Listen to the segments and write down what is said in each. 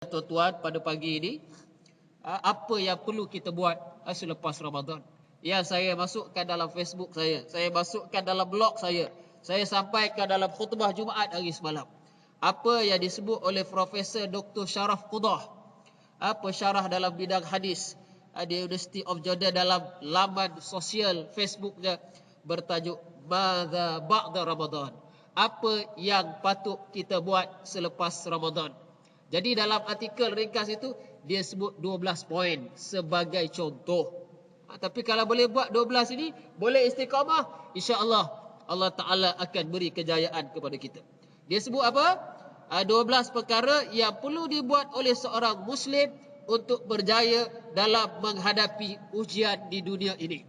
Tuan-tuan, pada pagi ini, apa yang perlu kita buat selepas Ramadan? Yang saya masukkan dalam Facebook saya masukkan dalam blog saya sampaikan dalam khutbah Jumaat hari semalam. Apa yang disebut oleh Profesor Dr. Sharaf Qudah, pensyarah dalam bidang hadis di University of Jordan, dalam laman sosial Facebooknya bertajuk Madza Ba'da Ramadan. Apa yang patut kita buat selepas Ramadan? Jadi dalam artikel ringkas itu dia sebut 12 poin sebagai contoh. Tapi kalau boleh buat 12 ini, boleh istiqamah, insya-Allah Allah Taala akan beri kejayaan kepada kita. Dia sebut apa? 12 perkara yang perlu dibuat oleh seorang muslim untuk berjaya dalam menghadapi ujian di dunia ini.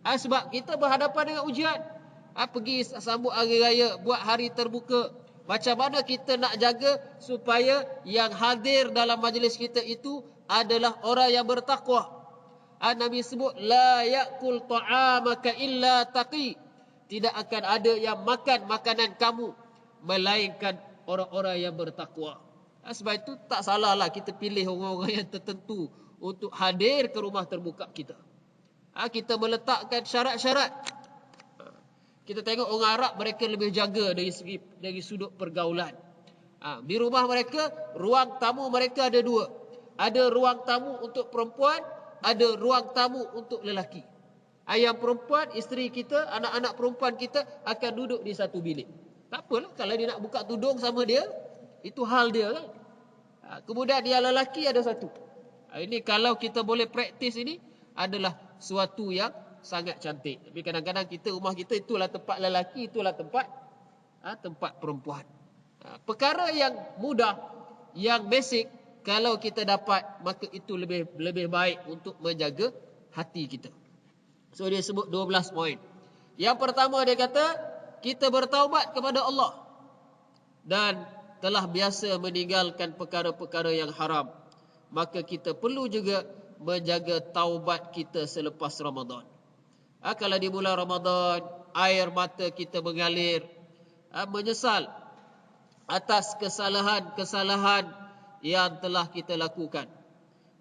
Sebab kita berhadapan dengan ujian. Pergi sambut hari raya, buat hari terbuka. Macam mana kita nak jaga supaya yang hadir dalam majlis kita itu adalah orang yang bertakwa. Nabi sebut, la ya'kul ta'amaka illa taqi. Tidak akan ada yang makan makanan kamu melainkan orang-orang yang bertakwa. Sebab itu tak salahlah kita pilih orang-orang yang tertentu untuk hadir ke rumah terbuka kita. Kita meletakkan syarat-syarat. Kita tengok orang Arab, mereka lebih jaga dari sudut pergaulan. Di rumah mereka, ruang tamu mereka ada dua. Ada ruang tamu untuk perempuan, ada ruang tamu untuk lelaki. Yang perempuan, isteri kita, anak-anak perempuan kita akan duduk di satu bilik. Tak apalah kalau dia nak buka tudung sama dia, itu hal dia kan. Kemudian yang lelaki ada satu. Ini kalau kita boleh praktis ini adalah suatu yang sangat cantik. Tapi kadang-kadang rumah kita itulah tempat lelaki, itulah tempat perempuan. Perkara yang mudah, yang basic, kalau kita dapat, maka itu lebih baik untuk menjaga hati kita. So dia sebut 12 poin. Yang pertama dia kata, kita bertaubat kepada Allah dan telah biasa meninggalkan perkara-perkara yang haram. Maka kita perlu juga menjaga taubat kita selepas Ramadan. Kalau di bulan Ramadan, air mata kita mengalir, menyesal atas kesalahan-kesalahan yang telah kita lakukan,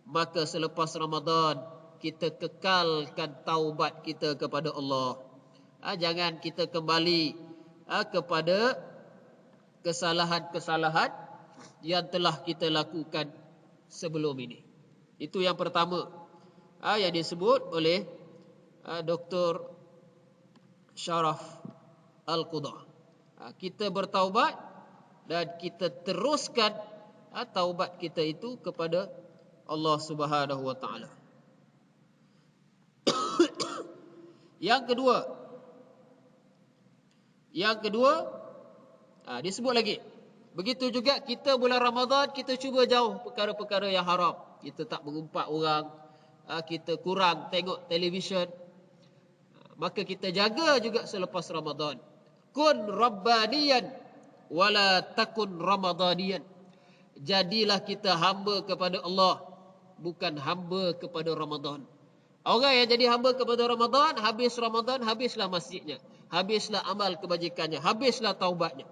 maka selepas Ramadan kita kekalkan taubat kita kepada Allah. Jangan kita kembali kepada kesalahan-kesalahan yang telah kita lakukan sebelum ini. Itu yang pertama yang disebut oleh Dr. Sharaf Al-Qudah. Kita bertaubat dan kita teruskan taubat kita itu kepada Allah Subhanahu wa taala. Yang kedua, disebut lagi. Begitu juga kita bulan Ramadan, kita cuba jauh perkara-perkara yang haram. Kita tak berumpat orang, kita kurang tengok televisyen. Maka kita jaga juga selepas Ramadan. Kun rabbaniyan wala takun ramadaniyan. Jadilah kita hamba kepada Allah, bukan hamba kepada Ramadan. Orang yang jadi hamba kepada Ramadan, habislah masjidnya, habislah amal kebajikannya, habislah taubatnya.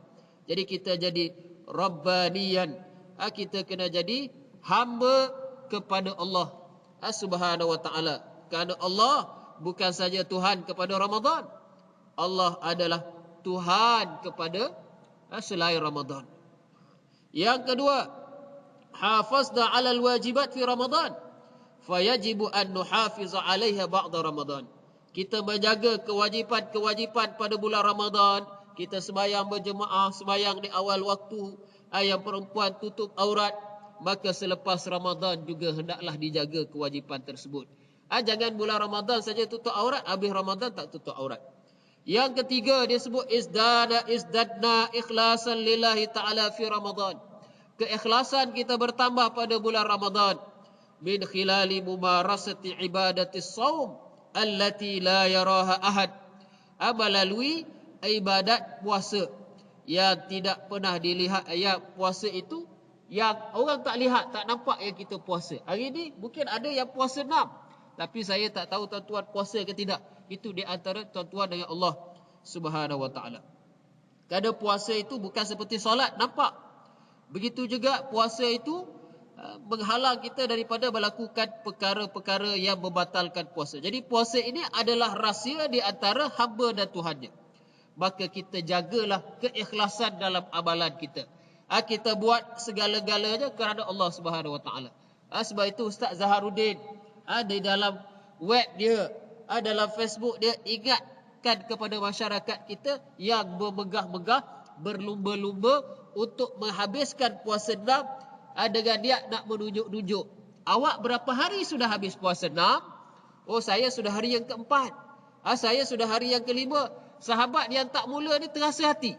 Jadi kita jadi rabbaniyan. Kita kena jadi hamba kepada Allah Subhanahu wa taala. Kerana Allah bukan saja Tuhan kepada Ramadan, Allah adalah Tuhan kepada selain Ramadan. Yang kedua, hafazna 'ala al-wajibat fi Ramadan, fayajibu an nuhafiza 'alaiha ba'da Ramadan. Kita menjaga kewajipan-kewajipan pada bulan Ramadan. Kita sembahyang berjemaah, sembahyang di awal waktu, yang perempuan tutup aurat, maka selepas Ramadan juga hendaklah dijaga kewajipan tersebut. Jangan bulan Ramadan saja tutup aurat, habis Ramadan tak tutup aurat. Yang ketiga dia sebut izdadna ikhlasan lillahi ta'ala fi Ramadan. Keikhlasan kita bertambah pada bulan Ramadan. Min khilali mumarasati ibadatis saum allati la yaraha ahad. Melalui ibadat puasa yang tidak pernah dilihat. Yang puasa itu yang orang tak lihat, tak nampak yang kita puasa. Hari ini mungkin ada yang puasa 6, tapi saya tak tahu tuan-tuan puasa ke tidak. Itu di antara tuan-tuan dengan Allah Subhanahu wa taala. Kerana puasa itu bukan seperti solat nampak. Begitu juga puasa itu menghalang kita daripada melakukan perkara-perkara yang membatalkan puasa. Jadi puasa ini adalah rahsia di antara hamba dan Tuhannya. Maka kita jagalah keikhlasan dalam amalan kita. Kita buat segala-galanya kerana Allah Subhanahu Wa Taala. Sebab itu Ustaz Zaharuddin di dalam web dia, dalam Facebook dia, ingatkan kepada masyarakat kita yang bermegah-megah, berlumba-lumba untuk menghabiskan puasa 6 dengan dia nak menunjuk-nunjuk. Awak berapa hari sudah habis puasa 6? Oh, saya sudah hari yang keempat. Saya sudah hari yang kelima. Sahabat yang tak mula ni terasa hati.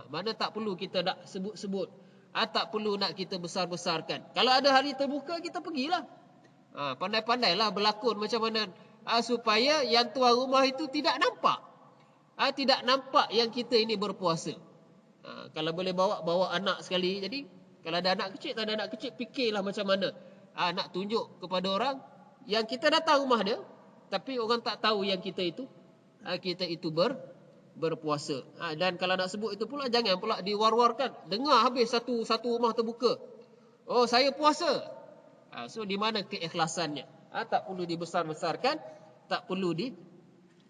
Mana tak perlu kita nak sebut-sebut. Tak perlu nak kita besar-besarkan. Kalau ada hari terbuka, kita pergilah. Pandai-pandailah berlakon macam mana. Supaya yang tuan rumah itu tidak nampak. Tidak nampak yang kita ini berpuasa. Kalau boleh bawa anak sekali. Jadi, kalau ada anak kecil, tak ada anak kecil, fikirlah macam mana. Nak tunjuk kepada orang yang kita datang rumah dia. Tapi orang tak tahu yang kita itu berpuasa. Dan kalau nak sebut itu pula, jangan pula diwar-warkan. Dengar habis satu rumah terbuka. Oh, saya puasa. So, di mana keikhlasannya? Tak perlu dibesar-besarkan. Tak perlu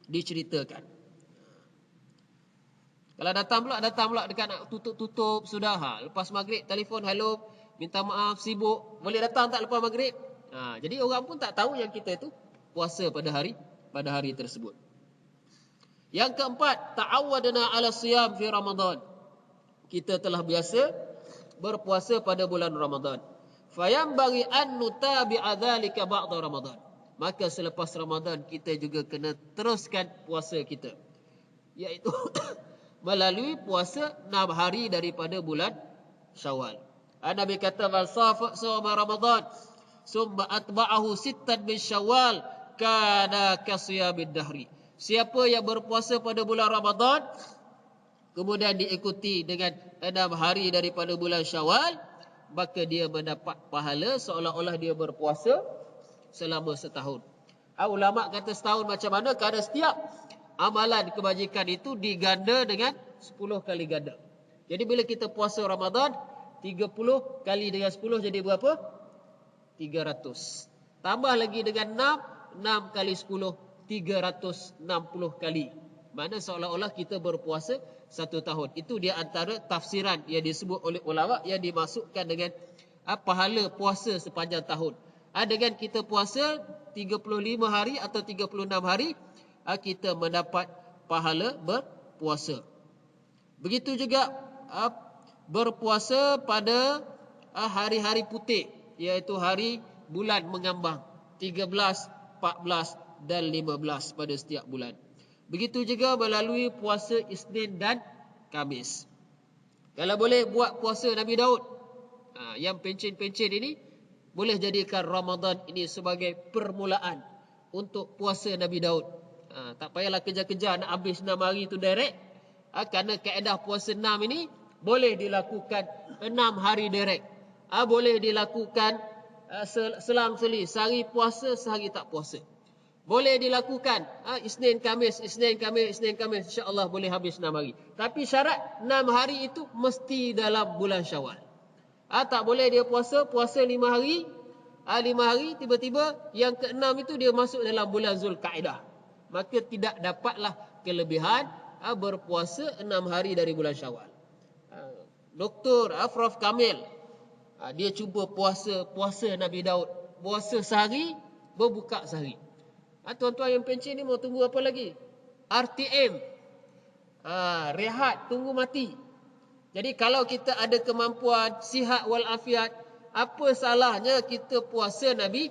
diceritakan. Kalau datang pula dekat nak tutup sudah. Lepas maghrib, telefon, hello, minta maaf, sibuk. Boleh datang tak lepas maghrib? Jadi orang pun tak tahu yang kita itu puasa pada hari tersebut. Yang keempat, ta'awwadna 'ala siyam fi Ramadan. Kita telah biasa berpuasa pada bulan Ramadan. Fayambaghi an nutabi'a dzalika ba'da Ramadan. Maka selepas Ramadan kita juga kena teruskan puasa kita. Iaitu melalui puasa 6 hari daripada bulan Syawal. Nabi kata, "Man shoma Ramadan, summa atba'ahu sittan min Syawal, kana kasiyamid dahri." Siapa yang berpuasa pada bulan Ramadan, kemudian diikuti dengan 6 hari daripada bulan Syawal, maka dia mendapat pahala seolah-olah dia berpuasa selama setahun. Ulama kata setahun macam mana? Kerana setiap amalan kebajikan itu diganda dengan 10 kali ganda. Jadi bila kita puasa Ramadan, 30 kali dengan 10 jadi berapa? 300. Tambah lagi dengan 6 kali 10, 360 kali. Mana seolah-olah kita berpuasa 1 tahun. Itu dia antara tafsiran yang disebut oleh ulama yang dimasukkan dengan pahala puasa sepanjang tahun. Dengan kita puasa 35 hari atau 36 hari, kita mendapat pahala berpuasa. Begitu juga berpuasa pada hari-hari putih, iaitu hari bulan mengambang, 13, 14 dan 15 pada setiap bulan. Begitu juga melalui puasa Isnin dan Khamis. Kalau boleh buat puasa Nabi Daud, yang pencen-pencen ini, boleh jadikan Ramadan ini sebagai permulaan untuk puasa Nabi Daud. Tak payahlah kejar-kejar nak habis 6 hari itu direct. Kerana kaedah puasa 6 ini boleh dilakukan 6 hari direct. Boleh dilakukan selang-seli, sehari puasa, sehari tak puasa. Boleh dilakukan Isnin Khamis, insya-Allah boleh habis 6 hari. Tapi syarat 6 hari itu mesti dalam bulan Syawal. Tak boleh dia puasa 5 hari, 5 hari tiba-tiba yang ke-6 itu dia masuk dalam bulan Zulkaidah. Maka tidak dapatlah kelebihan berpuasa 6 hari dari bulan Syawal. Dr. Afraf Kamil, dia cuba puasa Nabi Daud, puasa sehari, berbuka sehari. Tuan-tuan yang pencen ni mau tunggu apa lagi? RTM, rehat, tunggu mati. Jadi kalau kita ada kemampuan, sihat walafiat, apa salahnya kita puasa Nabi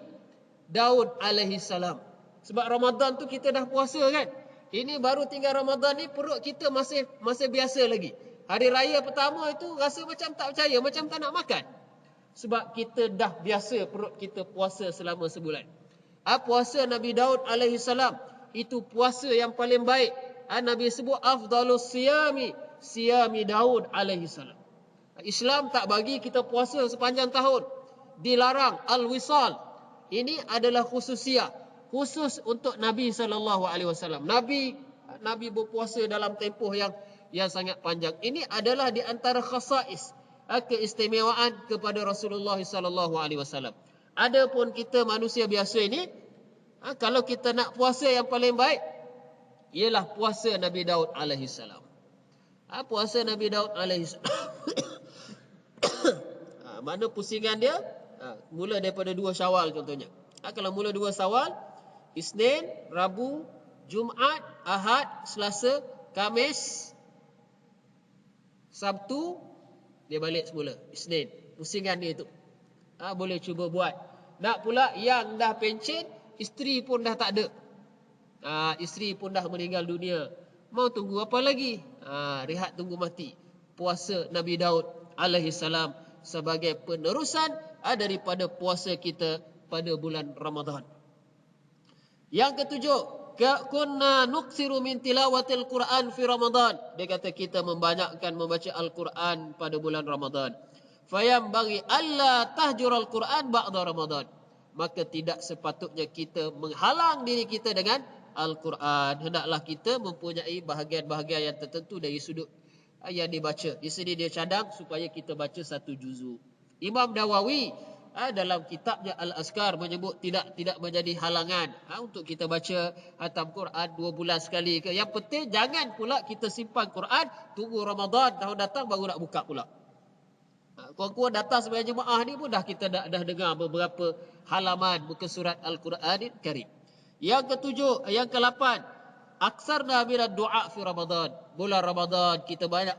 Daud alaihi salam? Sebab Ramadan tu kita dah puasa kan? Ini baru tinggal Ramadan ni, perut kita masih biasa lagi. Hari raya pertama itu rasa macam tak percaya, macam tak nak makan. Sebab kita dah biasa perut kita puasa selama sebulan. Puasa Nabi Daud alaihi salam itu puasa yang paling baik. Nabi sebut afdalus siyami Daud alaihi salam. Islam tak bagi kita puasa sepanjang tahun. Dilarang al-wisal. Ini adalah khusus untuk Nabi sallallahu alaihi wasallam. Nabi berpuasa dalam tempoh yang sangat panjang. Ini adalah di antara khasais keistimewaan kepada Rasulullah sallallahu alaihi wasallam. Adapun kita manusia biasa ini, kalau kita nak puasa yang paling baik, ialah puasa Nabi Daud alaihi salam. Puasa Nabi Daud alaihi salam. Mana pusingan dia? Mula daripada 2 Syawal contohnya. Kalau mula 2 Syawal, Isnin, Rabu, Jumaat, Ahad, Selasa, Khamis, Sabtu, dia balik semula. Isnin. Pusingan dia tu. Boleh cuba buat. Nak pula yang dah pencen, isteri pun dah tak ada. Isteri pun dah meninggal dunia. Mau tunggu apa lagi? Rehat tunggu mati. Puasa Nabi Daud alaihi salam sebagai penerusan daripada puasa kita pada bulan Ramadan. Yang ketujuh, kunna nuksiru min tilawatil Quran fi Ramadan. Dia kata kita membanyakkan membaca Al-Quran pada bulan Ramadan. Fayam bagi alla tahjur Al-Quran ba'da Ramadan. Maka tidak sepatutnya kita menghalang diri kita dengan Al-Quran. Hendaklah kita mempunyai bahagian-bahagian yang tertentu dari sudut yang dibaca. Di sini dia cadang supaya kita baca 1 juzuk. Imam Nawawi dalam kitabnya Al-Azkar menyebut tidak menjadi halangan untuk kita baca hatam Quran 2 bulan sekali ke. Yang penting jangan pula kita simpan Quran tunggu Ramadan tahun datang baru nak buka pula. Kuat-kuat datang sebagai jemaah ni pun kita dah dengar beberapa halaman muka surat Al-Quran Karim. Yang ketujuh, yang ke-8, aksarna minad du'a fi Ramadan. Bulan Ramadan kita banyak